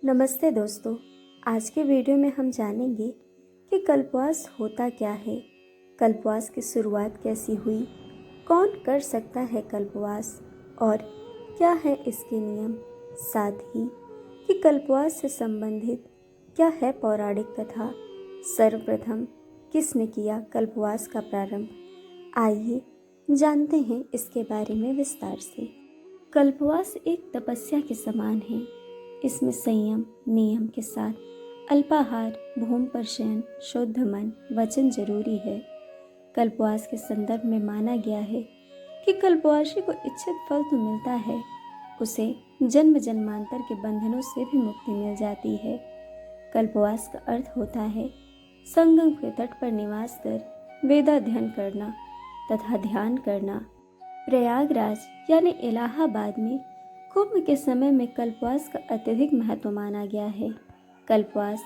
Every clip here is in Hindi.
नमस्ते दोस्तों। आज के वीडियो में हम जानेंगे कि कल्पवास होता क्या है, कल्पवास की शुरुआत कैसी हुई, कौन कर सकता है कल्पवास और क्या है इसके नियम, साथ ही कि कल्पवास से संबंधित क्या है पौराणिक कथा, सर्वप्रथम किसने किया कल्पवास का प्रारंभ। आइए जानते हैं इसके बारे में विस्तार से। कल्पवास एक तपस्या के समान है। इसमें संयम नियम के साथ अल्पाहार, भूमि पर शयन, शुद्ध मन, वचन जरूरी है। कल्पवास के संदर्भ में माना गया है कि कल्पवासी को इच्छित फल तो मिलता है, उसे जन्म जन्मांतर के बंधनों से भी मुक्ति मिल जाती है। कल्पवास का अर्थ होता है संगम के तट पर निवास कर वेदाध्ययन करना तथा ध्यान करना। प्रयागराज यानी इलाहाबाद में कुंभ के समय में कल्पवास का अत्यधिक महत्व माना गया है। कल्पवास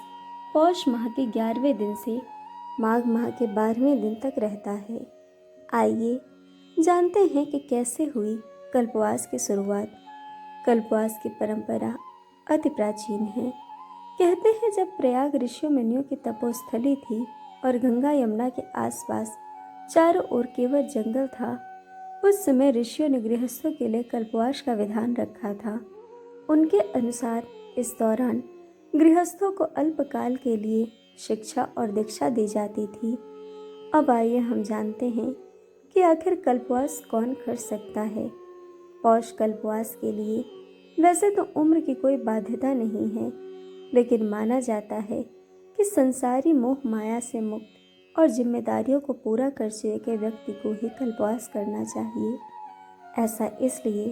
पौष माह के 11वें दिन से माघ माह के 12वें दिन तक रहता है। आइए जानते हैं कि कैसे हुई कल्पवास की शुरुआत। कल्पवास की परंपरा अति प्राचीन है। कहते हैं जब प्रयाग ऋषियों मुनियों की तपोस्थली थी और गंगा यमुना के आसपास चारों ओर केवल जंगल था, उस समय ऋषियों ने गृहस्थों के लिए कल्पवास का विधान रखा था। उनके अनुसार इस दौरान गृहस्थों को अल्पकाल के लिए शिक्षा और दीक्षा दी जाती थी। अब आइए हम जानते हैं कि आखिर कल्पवास कौन कर सकता है। पौष कल्पवास के लिए वैसे तो उम्र की कोई बाध्यता नहीं है, लेकिन माना जाता है कि संसारी मोह माया से मुक्त और जिम्मेदारियों को पूरा कर चुके व्यक्ति को ही कल्पवास करना चाहिए। ऐसा इसलिए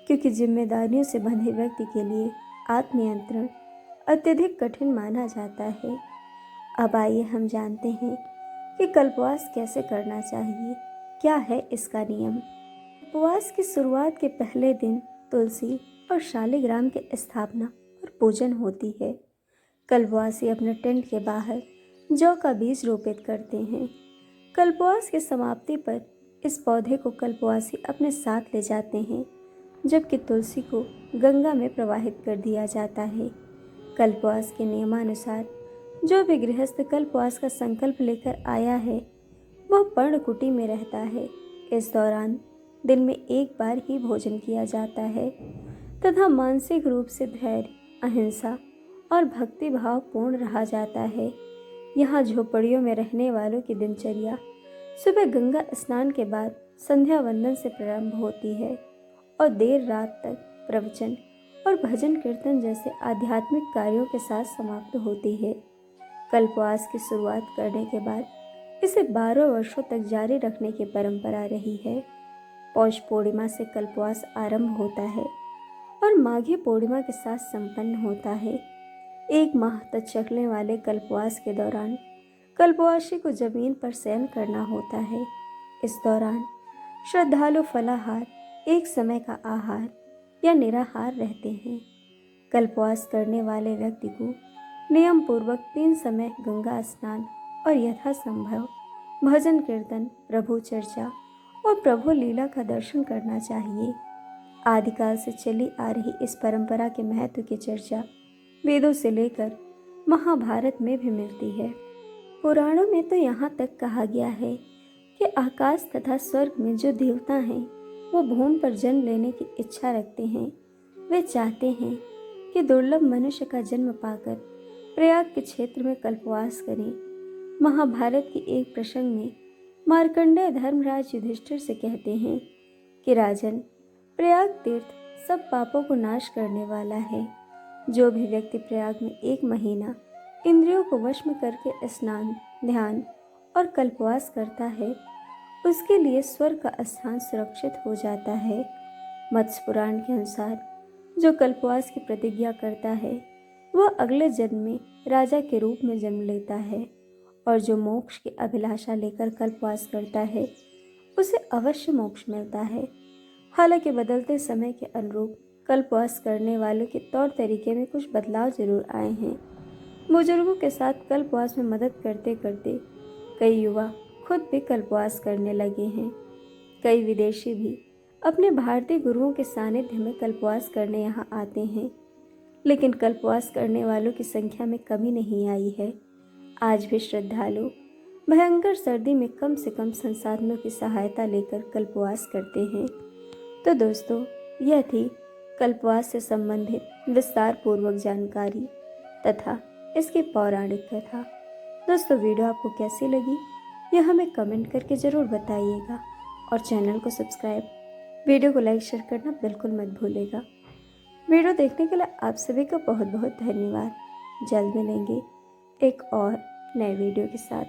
क्योंकि जिम्मेदारियों से बंधे व्यक्ति के लिए आत्मनियंत्रण अत्यधिक कठिन माना जाता है। अब आइए हम जानते हैं कि कल्पवास कैसे करना चाहिए, क्या है इसका नियम। उपवास की शुरुआत के पहले दिन तुलसी और शालिग्राम की स्थापना और पूजन होती है। कल्पवासी अपने टेंट के बाहर जौ का बीज रोपित करते हैं। कल्पवास की समाप्ति पर इस पौधे को कल्पवासी अपने साथ ले जाते हैं, जबकि तुलसी को गंगा में प्रवाहित कर दिया जाता है। कल्पवास के नियमानुसार जो भी गृहस्थ कल्पवास का संकल्प लेकर आया है वह पर्णकुटी में रहता है। इस दौरान दिन में एक बार ही भोजन किया जाता है तथा मानसिक रूप से धैर्य, अहिंसा और भक्ति भाव पूर्ण रहा जाता है। यहाँ झोपड़ियों में रहने वालों की दिनचर्या सुबह गंगा स्नान के बाद संध्या वंदन से प्रारंभ होती है और देर रात तक प्रवचन और भजन कीर्तन जैसे आध्यात्मिक कार्यों के साथ समाप्त होती है। कल्पवास की शुरुआत करने के बाद इसे 12 वर्षों तक जारी रखने की परंपरा रही है। पौष पूर्णिमा से कल्पवास आरंभ होता है और माघी पूर्णिमा के साथ संपन्न होता है। एक माह तक चलने वाले कल्पवास के दौरान कल्पवासी को जमीन पर शयन करना होता है। इस दौरान श्रद्धालु फलाहार, एक समय का आहार या निराहार रहते हैं। कल्पवास करने वाले व्यक्ति को नियम पूर्वक 3 समय गंगा स्नान और यथासंभव भजन कीर्तन, प्रभु चर्चा और प्रभु लीला का दर्शन करना चाहिए। आदिकाल से चली आ रही इस परंपरा के महत्व की चर्चा वेदों से लेकर महाभारत में भी मिलती है। पुराणों में तो यहाँ तक कहा गया है कि आकाश तथा स्वर्ग में जो देवता हैं वो भूमि पर जन्म लेने की इच्छा रखते हैं। वे चाहते हैं कि दुर्लभ मनुष्य का जन्म पाकर प्रयाग के क्षेत्र में कल्पवास करें। महाभारत के एक प्रसंग में मार्कंडेय धर्मराज युधिष्ठिर से कहते हैं कि राजन, प्रयाग तीर्थ सब पापों को नाश करने वाला है। जो भी व्यक्ति प्रयाग में 1 महीना इंद्रियों को वश में करके स्नान, ध्यान और कल्पवास करता है, उसके लिए स्वर्ग का स्थान सुरक्षित हो जाता है। मत्स्य पुराण के अनुसार जो कल्पवास की प्रतिज्ञा करता है वह अगले जन्म में राजा के रूप में जन्म लेता है, और जो मोक्ष की अभिलाषा लेकर कल्पवास करता है उसे अवश्य मोक्ष मिलता है। हालांकि बदलते समय के अनुरूप कल्पवास करने वालों के तौर तरीके में कुछ बदलाव जरूर आए हैं। बुजुर्गों के साथ कल्पवास में मदद करते करते कई युवा खुद भी कल्पवास करने लगे हैं। कई विदेशी भी अपने भारतीय गुरुओं के सानिध्य में कल्पवास करने यहाँ आते हैं। लेकिन कल्पवास करने वालों की संख्या में कमी नहीं आई है। आज भी श्रद्धालु भयंकर सर्दी में कम से कम संसाधनों की सहायता लेकर कल्पवास करते हैं। तो दोस्तों, यह थी कल्पवास से संबंधित विस्तार पूर्वक जानकारी तथा इसकी पौराणिक कथा। दोस्तों, वीडियो आपको कैसी लगी यह हमें कमेंट करके ज़रूर बताइएगा और चैनल को सब्सक्राइब, वीडियो को लाइक शेयर करना बिल्कुल मत भूलिएगा। वीडियो देखने के लिए आप सभी का बहुत बहुत धन्यवाद। जल्द मिलेंगे एक और नए वीडियो के साथ।